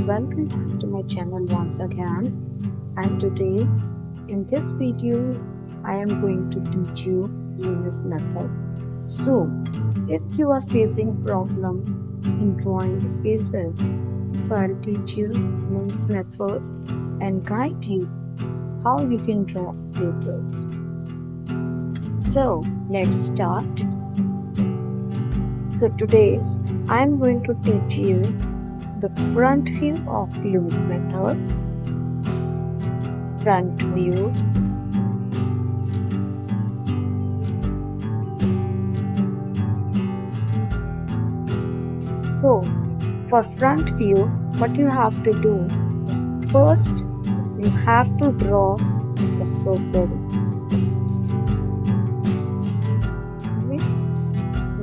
welcome back to my channel once again. And today in this video I am going to teach you Loomis method. So if you are facing problem in drawing the faces, so I'll teach you Loomis method and guide you how you can draw faces. So let's start. So today I am going to teach you the front view of Loomis method, front view, so for front view what you have to do, first you have to draw a circle.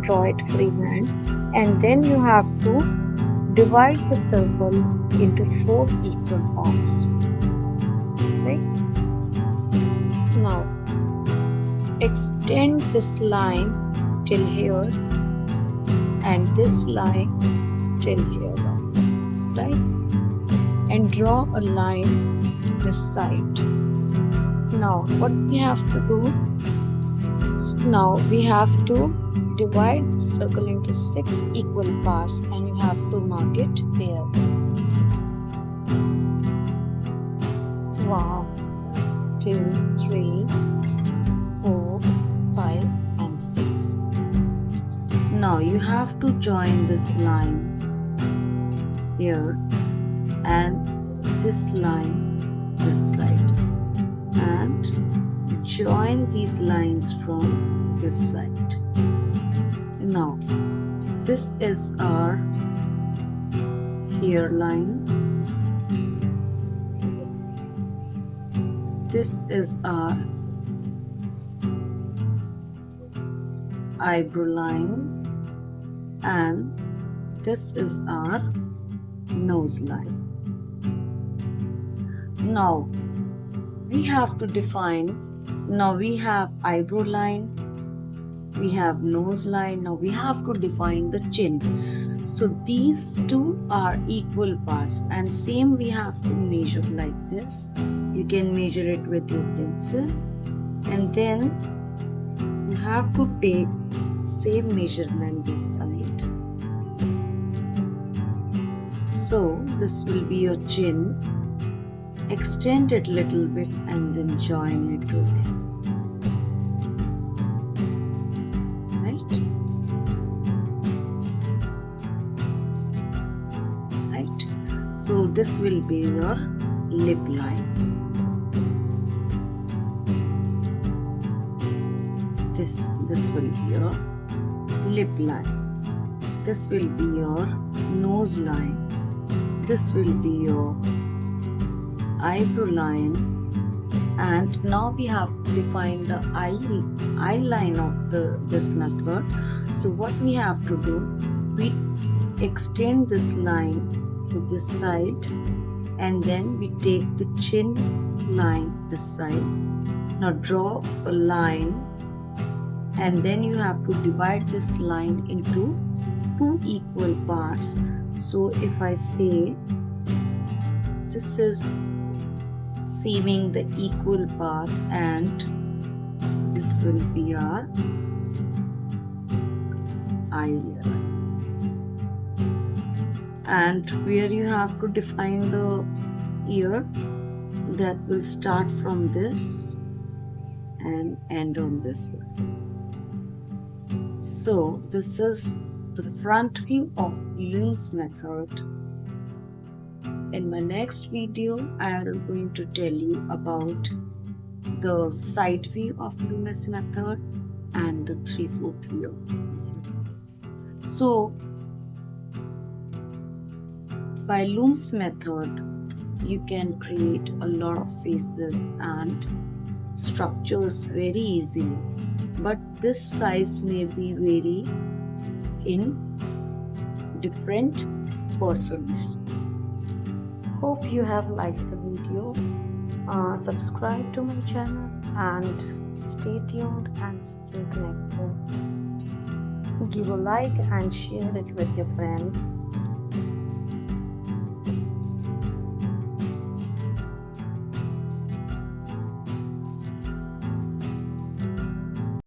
Draw it freehand, and then you have to divide the circle into 4 equal parts. Right? Now extend this line till here and this line till here, right? And draw a line this side. Now what we have to do? Now we have to divide the circle into 6 equal parts and you have to mark it here. 1, 2, 3, 4, 5 and 6. Now you have to join this line here and this line this side, and join these lines from this side. Now this is our hairline, this is our eyebrow line, and this is our nose line. Now we have to define, now we have eyebrow line, we have nose line, now we have to define the chin. So these two are equal parts and same we have to measure like this. You can measure it with your pencil, and then you have to take same measurement this side. So this will be your chin. Extend it little bit and then join it with it. So this will be your lip line. This will be your lip line. This will be your nose line. This will be your eyebrow line. And now we have to define the eye line of this method. So what we have to do, we extend this line to this side and then we take the chin line this side. Now draw a line and then you have to divide this line into 2 equal parts. So if I say this is seeming the equal part and this will be our eye layer. And where you have to define the ear, that will start from this and end on this one. So this is the front view of Loomis method. In my next video I am going to tell you about the side view of Loomis method and the 3/4 view of Loomis method. So by Loomis method, you can create a lot of faces and structures very easily, but this size may be vary in different persons. Hope you have liked the video. Subscribe to my channel and stay tuned and stay connected. Give a like and share it with your friends.